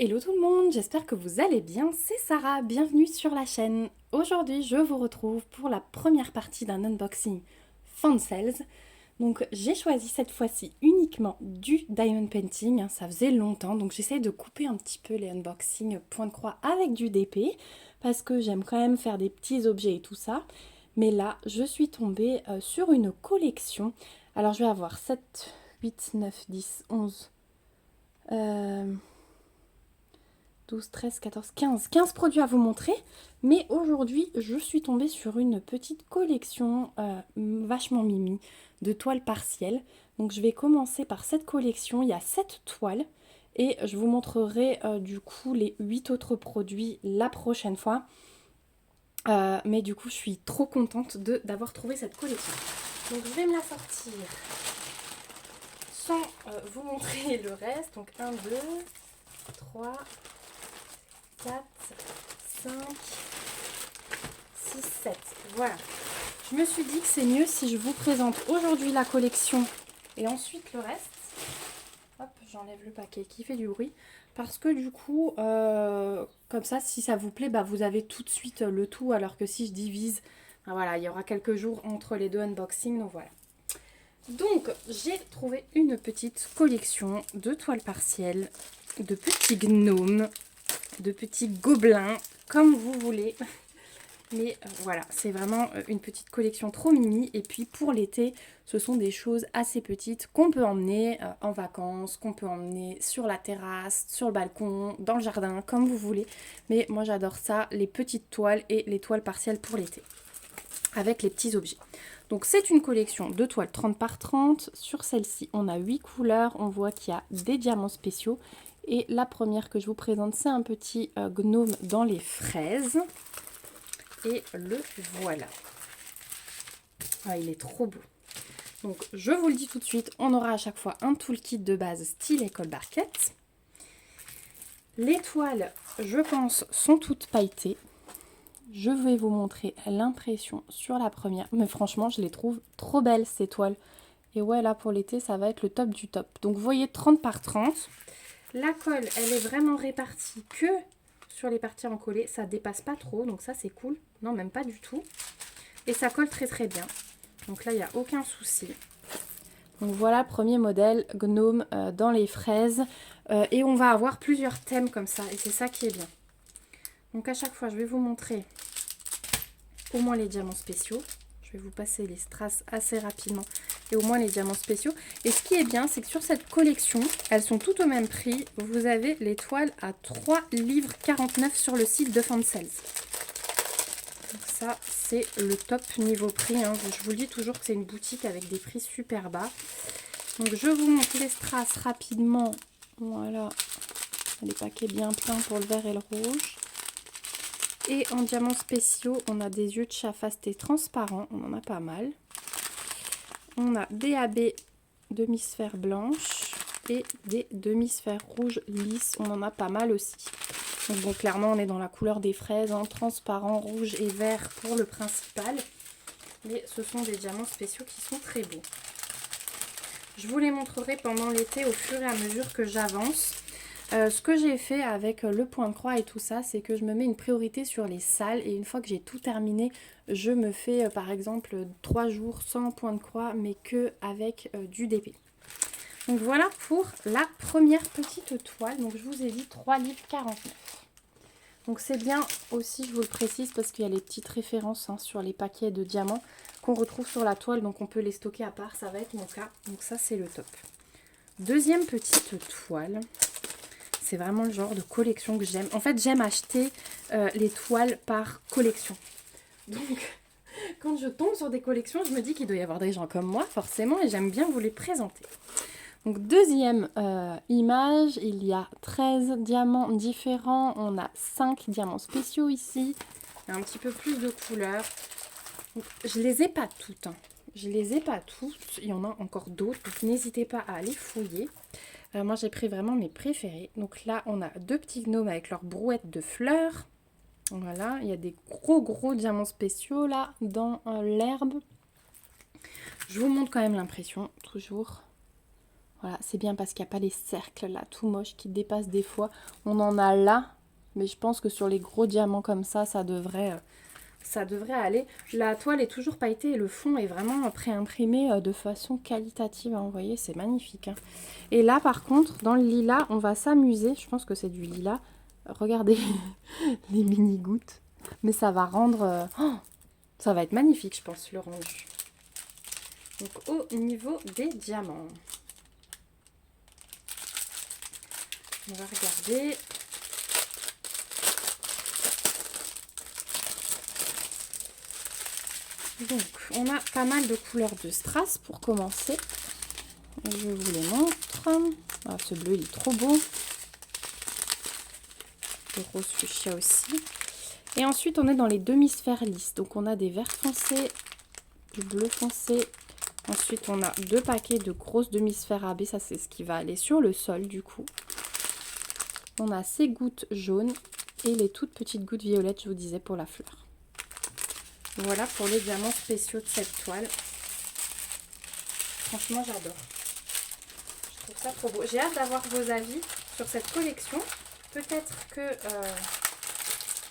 Hello tout le monde, j'espère que vous allez bien, c'est Sarah, bienvenue sur la chaîne. Aujourd'hui je vous retrouve pour la première partie d'un unboxing fan sales. Donc j'ai choisi cette fois-ci uniquement du diamond painting, ça faisait longtemps, donc j'essaie de couper un petit peu les unboxings point de croix avec du DP, parce que j'aime quand même faire des petits objets et tout ça. Mais là je suis tombée sur une collection, alors je vais avoir 7, 8, 9, 10, 11... 12, 13, 14, 15 produits à vous montrer. Mais aujourd'hui, je suis tombée sur une petite collection vachement mimi de toiles partielles. Donc je vais commencer par cette collection. Il y a 7 toiles. Et je vous montrerai du coup les 8 autres produits la prochaine fois. Mais du coup, je suis trop contente d'avoir trouvé cette collection. Donc je vais me la sortir sans vous montrer le reste. Donc 1, 2, 3... 4, 5, 6, 7. Voilà. Je me suis dit que c'est mieux si je vous présente aujourd'hui la collection et ensuite le reste. Hop, j'enlève le paquet qui fait du bruit. Parce que du coup, comme ça, si ça vous plaît, bah, vous avez tout de suite le tout. Alors que si je divise, bah, voilà, il y aura quelques jours entre les deux unboxings. Donc voilà. Donc, j'ai trouvé une petite collection de toiles partielles, de petits gnomes, de petits gobelins, comme vous voulez. Mais voilà, c'est vraiment une petite collection trop mimi. Et puis pour l'été, ce sont des choses assez petites qu'on peut emmener en vacances, qu'on peut emmener sur la terrasse, sur le balcon, dans le jardin, comme vous voulez. Mais moi j'adore ça, les petites toiles et les toiles partielles pour l'été, avec les petits objets. Donc c'est une collection de toiles 30 par 30. Sur celle-ci, on a 8 couleurs. On voit qu'il y a des diamants spéciaux. Et la première que je vous présente, c'est un petit gnome dans les fraises. Et le voilà. Ah, il est trop beau. Donc je vous le dis tout de suite, on aura à chaque fois un toolkit de base style école barquette. Les toiles, je pense, sont toutes pailletées. Je vais vous montrer l'impression sur la première. Mais franchement, je les trouve trop belles ces toiles. Et ouais, là pour l'été, ça va être le top du top. Donc vous voyez, 30 par 30. La colle, elle est vraiment répartie que sur les parties encollées. Ça dépasse pas trop, donc ça c'est cool. Non, même pas du tout. Et ça colle très très bien. Donc là, il n'y a aucun souci. Donc voilà, premier modèle, gnome dans les fraises. Et on va avoir plusieurs thèmes comme ça. Et c'est ça qui est bien. Donc à chaque fois, je vais vous montrer au moins les diamants spéciaux. Je vais vous passer les strass assez rapidement. Et au moins les diamants spéciaux. Et ce qui est bien, c'est que sur cette collection, elles sont toutes au même prix. Vous avez les toiles à 3,49 livres sur le site de Fansales. Donc ça, c'est le top niveau prix. Hein. Je vous le dis toujours que c'est une boutique avec des prix super bas. Donc je vous montre les strass rapidement. Voilà. Les paquets bien pleins pour le vert et le rouge. Et en diamants spéciaux, on a des yeux de chat fastés transparents. On en a pas mal. On a des AB demi-sphères blanches et des demi-sphères rouges lisses. On en a pas mal aussi. Donc bon, clairement, on est dans la couleur des fraises, hein, transparent, rouge et vert pour le principal. Mais ce sont des diamants spéciaux qui sont très beaux. Je vous les montrerai pendant l'été au fur et à mesure que j'avance. Ce que j'ai fait avec le point de croix et tout ça, c'est que je me mets une priorité sur les salles. Et une fois que j'ai tout terminé, je me fais par exemple 3 jours sans point de croix, mais que avec du DP. Donc voilà pour la première petite toile. Donc je vous ai dit 3,49 livres. Donc c'est bien aussi, je vous le précise, parce qu'il y a les petites références hein, sur les paquets de diamants qu'on retrouve sur la toile. Donc on peut les stocker à part, ça va être mon cas. Donc ça c'est le top. Deuxième petite toile. C'est vraiment le genre de collection que j'aime. En fait, j'aime acheter les toiles par collection. Donc, quand je tombe sur des collections, je me dis qu'il doit y avoir des gens comme moi, forcément, et j'aime bien vous les présenter. Donc, deuxième image, il y a 13 diamants différents. On a 5 diamants spéciaux ici. Il y a un petit peu plus de couleurs. Donc, je ne les ai pas toutes. Hein. Je ne les ai pas toutes. Il y en a encore d'autres. Donc, n'hésitez pas à aller fouiller. Moi, j'ai pris vraiment mes préférés. Donc là, on a 2 petits gnomes avec leurs brouettes de fleurs. Voilà, il y a des gros diamants spéciaux là dans l'herbe. Je vous montre quand même l'impression, toujours. Voilà, c'est bien parce qu'il n'y a pas les cercles là, tout moche, qui dépassent des fois. On en a là, mais je pense que sur les gros diamants comme ça devrait aller. La toile est toujours pailletée et le fond est vraiment pré-imprimé de façon qualitative. Hein, vous voyez, c'est magnifique. Hein. Et là, par contre, dans le lilas, on va s'amuser. Je pense que c'est du lilas. Regardez les mini gouttes. Mais ça va rendre... ça va être magnifique, je pense, le rendu. Donc, au niveau des diamants. On va regarder. Donc, on a pas mal de couleurs de strass pour commencer. Je vous les montre. Ah, ce bleu, il est trop beau. Le rose fuchsia aussi. Et ensuite, on est dans les demi-sphères lisses. Donc, on a des verts foncés, du bleu foncé. Ensuite, on a 2 paquets de grosses demi-sphères AB. Ça, c'est ce qui va aller sur le sol, du coup. On a ces gouttes jaunes et les toutes petites gouttes violettes, je vous disais, pour la fleur. Voilà pour les diamants spéciaux de cette toile. Franchement, j'adore. Je trouve ça trop beau. J'ai hâte d'avoir vos avis sur cette collection. Peut-être que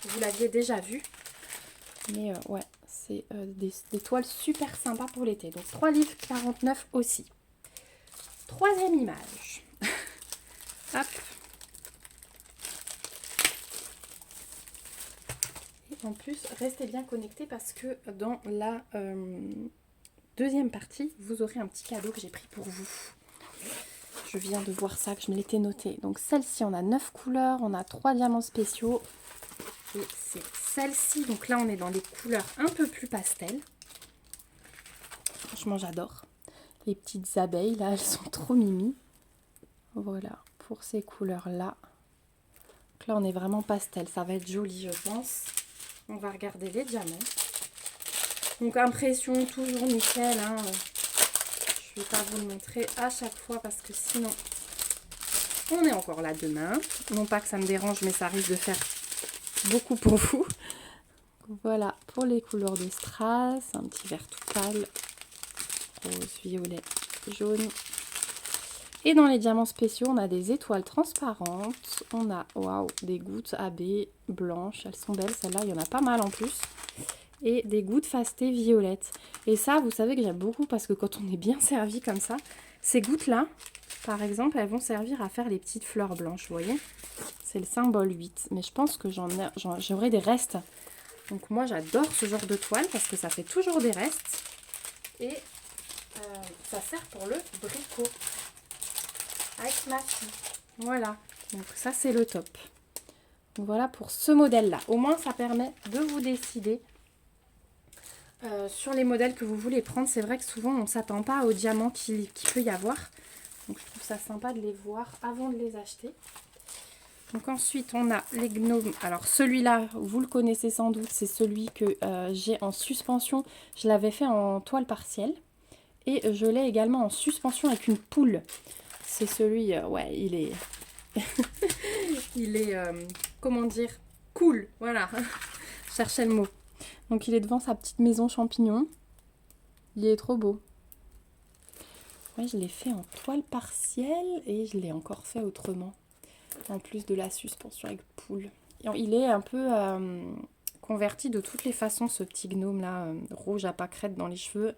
vous l'aviez déjà vu. Mais ouais, c'est des toiles super sympas pour l'été. Donc 3,49 livres aussi. Troisième image. Hop. Et en plus, restez bien connectés parce que dans la deuxième partie, vous aurez un petit cadeau que j'ai pris pour vous. Je viens de voir ça, que je me l'étais noté. Donc celle-ci, on a 9 couleurs, on a 3 diamants spéciaux. Et c'est celle-ci. Donc là, on est dans les couleurs un peu plus pastel. Franchement, j'adore. Les petites abeilles, là, elles sont trop mimi. Voilà, pour ces couleurs-là. Donc là, on est vraiment pastel. Ça va être joli, je pense. On va regarder les diamants. Donc, impression toujours nickel. Hein. Je ne vais pas vous le montrer à chaque fois parce que sinon, on est encore là demain. Non pas que ça me dérange, mais ça risque de faire beaucoup pour vous. Voilà pour les couleurs de strass. Un petit vert tout pâle. Rose, violet, jaune. Et dans les diamants spéciaux, on a des étoiles transparentes. On a, waouh, des gouttes AB blanches. Elles sont belles, celles-là, il y en a pas mal en plus. Et des gouttes fastées violettes. Et ça, vous savez que j'aime beaucoup parce que quand on est bien servi comme ça, ces gouttes-là, par exemple, elles vont servir à faire les petites fleurs blanches, vous voyez. C'est le symbole 8. Mais je pense que j'aurai des restes. Donc moi, j'adore ce genre de toile parce que ça fait toujours des restes. Et ça sert pour le bricot. Avec ma fille. Voilà. Donc ça, c'est le top. Donc voilà pour ce modèle-là. Au moins, ça permet de vous décider sur les modèles que vous voulez prendre. C'est vrai que souvent, on ne s'attend pas aux diamants qu'il peut y avoir. Donc je trouve ça sympa de les voir avant de les acheter. Donc ensuite, on a les gnomes. Alors celui-là, vous le connaissez sans doute. C'est celui que j'ai en suspension. Je l'avais fait en toile partielle. Et je l'ai également en suspension avec une poule. C'est celui, ouais, il est... il est, comment dire, cool. Voilà, je cherchais le mot. Donc il est devant sa petite maison champignon. Il est trop beau. Ouais, je l'ai fait en toile partielle et je l'ai encore fait autrement. En plus de la suspension avec poule. Et il est un peu converti de toutes les façons, ce petit gnome là, rouge à pâquerettes dans les cheveux.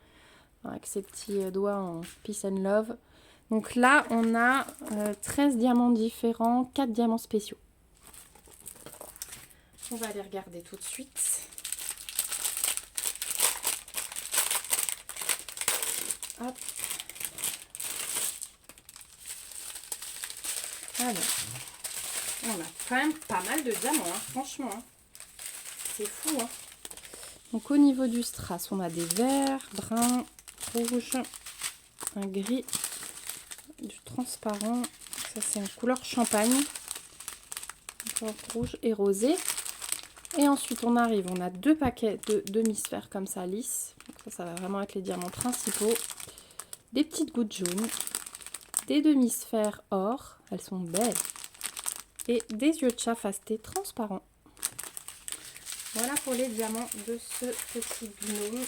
Avec ses petits doigts en peace and love. Donc là, on a 13 diamants différents, 4 diamants spéciaux. On va aller regarder tout de suite. Hop. Alors, on a quand même pas mal de diamants, hein, franchement. Hein. C'est fou. Hein. Donc au niveau du strass, on a des verts, bruns, rouges, un gris, du transparent. Ça, c'est en couleur champagne. Encore rouge et rosé. Et ensuite, on arrive, on a 2 paquets de demi-sphères comme ça, lisses. Donc ça va vraiment être les diamants principaux. Des petites gouttes jaunes. Des demi-sphères or. Elles sont belles. Et des yeux de chat fastés transparents. Voilà pour les diamants de ce petit gnome.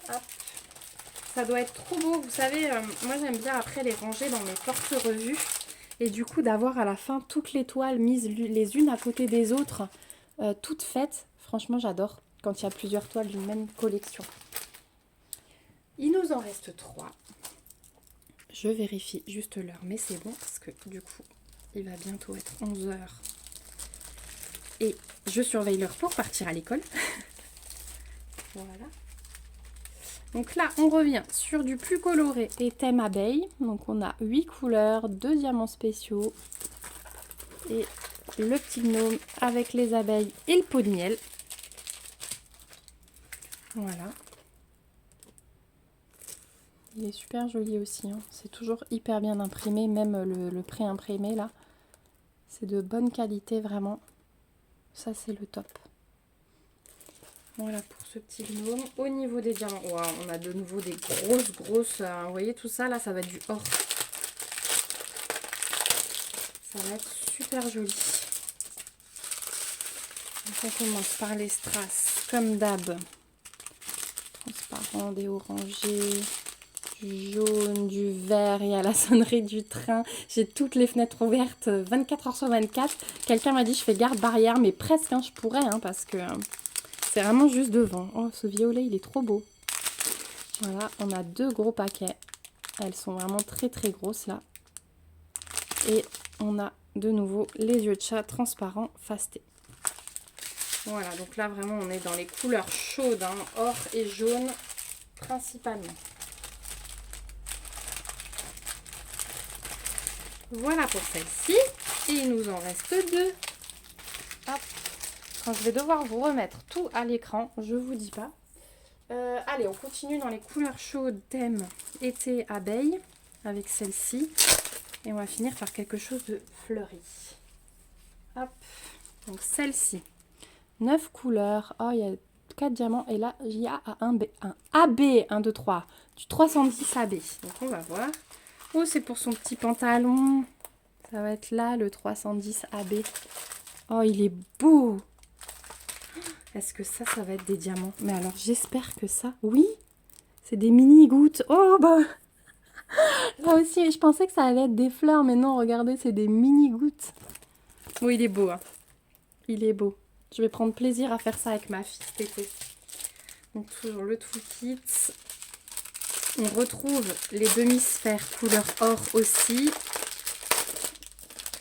Hop. ça doit être trop beau. Vous savez, moi j'aime bien après les ranger dans mes porte-revues. Et du coup d'avoir à la fin toutes les toiles mises les unes à côté des autres, toutes faites. Franchement j'adore quand il y a plusieurs toiles d'une même collection. Il nous en reste 3. Je vérifie juste l'heure, mais c'est bon parce que du coup il va bientôt être 11 h. Et je surveille l'heure pour partir à l'école. Voilà. Donc là, on revient sur du plus coloré et thème abeille. Donc on a 8 couleurs, 2 diamants spéciaux et le petit gnome avec les abeilles et le pot de miel. Voilà. Il est super joli aussi, hein. C'est toujours hyper bien imprimé, même le pré-imprimé là. C'est de bonne qualité vraiment. Ça c'est le top. Voilà pour ce petit gnome. Au niveau des diamants, wow, on a de nouveau des grosses, vous voyez tout ça là, ça va être du or. Ça va être super joli. Donc on commence par les strass, comme d'hab. Transparent, des orangés, du jaune, du vert, il y a la sonnerie du train. J'ai toutes les fenêtres ouvertes 24 h sur 24. Quelqu'un m'a dit je fais garde barrière, mais presque, hein, je pourrais, hein, parce que c'est vraiment juste devant. Oh, ce violet, il est trop beau. Voilà, on a 2 gros paquets. Elles sont vraiment très grosses là. Et on a de nouveau les yeux de chat transparents fastés. Voilà, donc là vraiment on est dans les couleurs chaudes, hein, or et jaune principalement. Voilà pour celle-ci. Et il nous en reste 2. Hop. Quand je vais devoir vous remettre tout à l'écran, je vous dis pas. Allez, on continue dans les couleurs chaudes, thème été abeille, avec celle-ci. Et on va finir par quelque chose de fleuri. Hop. Donc celle-ci. 9 couleurs. Oh, il y a 4 diamants. Et là, il y a un AB. 1, 2, 3. Du 310 AB. Donc on va voir. Oh, c'est pour son petit pantalon. Ça va être là, le 310 AB. Oh, il est beau. Est-ce que ça va être des diamants? Mais alors, j'espère que ça... Oui, c'est des mini-gouttes. Oh, bah... Là aussi, je pensais que ça allait être des fleurs. Mais non, regardez, c'est des mini-gouttes. Oh, il est beau, hein. Il est beau. Je vais prendre plaisir à faire ça avec ma fille cet été. Donc, toujours le toolkit. On retrouve les demi-sphères couleur or aussi.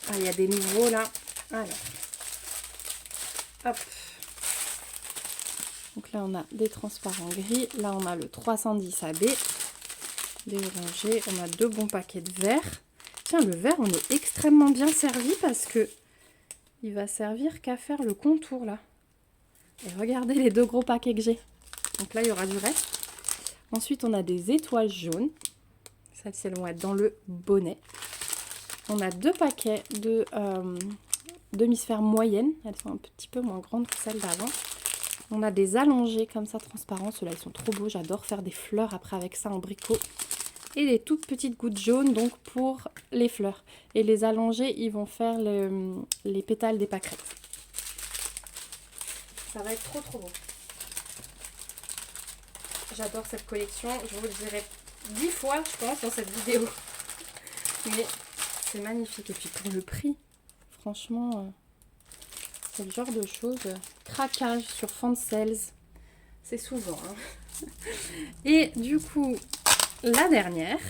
Ah, il y a des nouveaux là. Alors, hop. Donc là, on a des transparents gris. Là, on a le 310 AB. Des orangés. On a 2 bons paquets de verre. Tiens, le vert, on est extrêmement bien servi parce que il va servir qu'à faire le contour là. Et regardez les 2 gros paquets que j'ai. Donc là, il y aura du reste. Ensuite, on a des étoiles jaunes. Celles-ci, elles vont être dans le bonnet. On a 2 paquets de demi-sphères moyennes. Elles sont un petit peu moins grandes que celles d'avant. On a des allongés comme ça, transparents. Ceux-là, ils sont trop beaux. J'adore faire des fleurs après avec ça en bricot. Et des toutes petites gouttes jaunes, donc pour les fleurs. Et les allongés, ils vont faire les pétales des pâquerettes. Ça va être trop beau. J'adore cette collection. Je vous le dirai 10 fois, je pense, dans cette vidéo. Mais c'est magnifique. Et puis pour le prix, franchement, c'est le genre de choses. Craquage sur Fansales. C'est souvent. Hein. Et du coup, la dernière.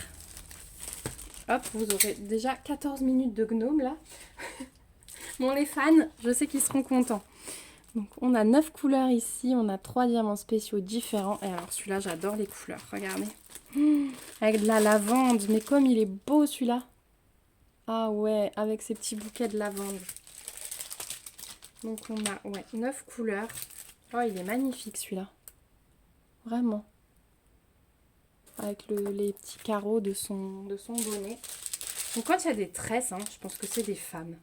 Hop, vous aurez déjà 14 minutes de gnome là. Bon, les fans, je sais qu'ils seront contents. Donc, on a 9 couleurs ici. On a 3 diamants spéciaux différents. Et alors, celui-là, j'adore les couleurs. Regardez. Avec de la lavande. Mais comme il est beau, celui-là. Ah ouais, avec ces petits bouquets de lavande. Donc, on a 9 couleurs. Oh, il est magnifique, celui-là. Vraiment. Avec les petits carreaux de son bonnet. Donc, quand il y a des tresses, hein, je pense que c'est des femmes.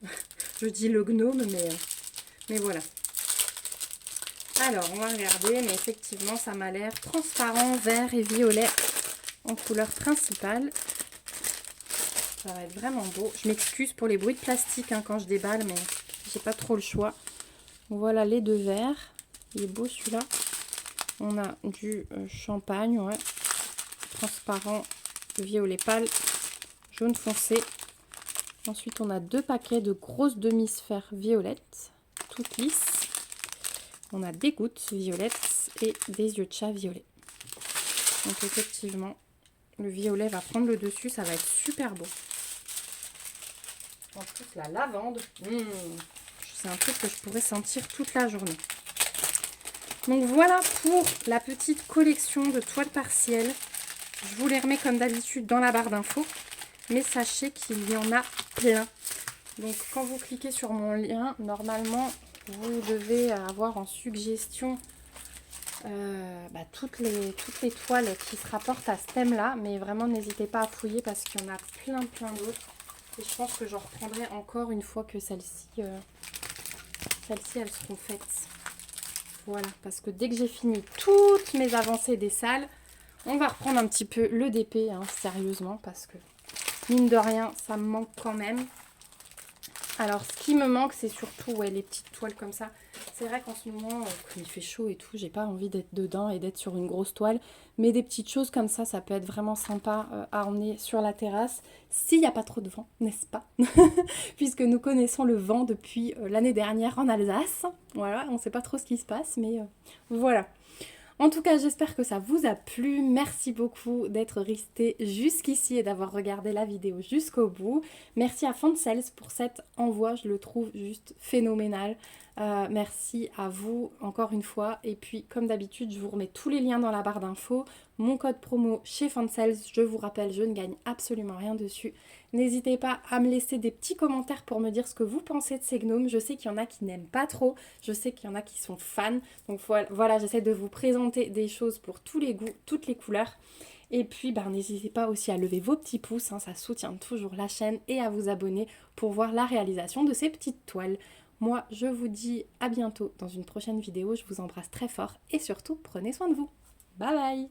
Je dis le gnome, mais voilà. Alors, on va regarder, mais effectivement, ça m'a l'air transparent, vert et violet en couleur principale. Ça va être vraiment beau. Je m'excuse pour les bruits de plastique hein, quand je déballe, mais j'ai pas trop le choix. Donc, voilà les 2 verres. Il est beau celui-là. On a du champagne, ouais. transparent, violet pâle, jaune foncé. Ensuite, on a 2 paquets de grosses demi-sphères violettes, toutes lisses. On a des gouttes violettes et des yeux de chat violets. Donc effectivement, le violet va prendre le dessus, ça va être super beau. En plus, la lavande, c'est un truc que je pourrais sentir toute la journée. Donc voilà pour la petite collection de toiles partielles. Je vous les remets comme d'habitude dans la barre d'infos. Mais sachez qu'il y en a plein. Donc quand vous cliquez sur mon lien, normalement, vous devez avoir en suggestion toutes les toiles qui se rapportent à ce thème-là. Mais vraiment, n'hésitez pas à fouiller parce qu'il y en a plein d'autres. Et je pense que j'en reprendrai encore une fois que celles-ci, elles seront faites. Voilà, parce que dès que j'ai fini toutes mes avancées des salles, on va reprendre un petit peu le DP, hein, sérieusement, parce que mine de rien, ça me manque quand même. Alors, ce qui me manque, c'est surtout les petites toiles comme ça. C'est vrai qu'en ce moment, quand il fait chaud et tout, j'ai pas envie d'être dedans et d'être sur une grosse toile. Mais des petites choses comme ça peut être vraiment sympa à emmener sur la terrasse. S'il n'y a pas trop de vent, n'est-ce pas? Puisque nous connaissons le vent depuis l'année dernière en Alsace. Voilà, on ne sait pas trop ce qui se passe, mais voilà. En tout cas, j'espère que ça vous a plu. Merci beaucoup d'être resté jusqu'ici et d'avoir regardé la vidéo jusqu'au bout. Merci à Fancels pour cet envoi, je le trouve juste phénoménal. Merci à vous encore une fois. Et puis, comme d'habitude, je vous remets tous les liens dans la barre d'infos. Mon code promo chez Fancels, je vous rappelle, je ne gagne absolument rien dessus. N'hésitez pas à me laisser des petits commentaires pour me dire ce que vous pensez de ces gnomes. Je sais qu'il y en a qui n'aiment pas trop. Je sais qu'il y en a qui sont fans. Donc voilà, j'essaie de vous présenter des choses pour tous les goûts, toutes les couleurs. Et puis, n'hésitez pas aussi à lever vos petits pouces. Ça soutient toujours la chaîne. Et à vous abonner pour voir la réalisation de ces petites toiles. Moi, je vous dis à bientôt dans une prochaine vidéo. Je vous embrasse très fort. Et surtout, prenez soin de vous. Bye bye!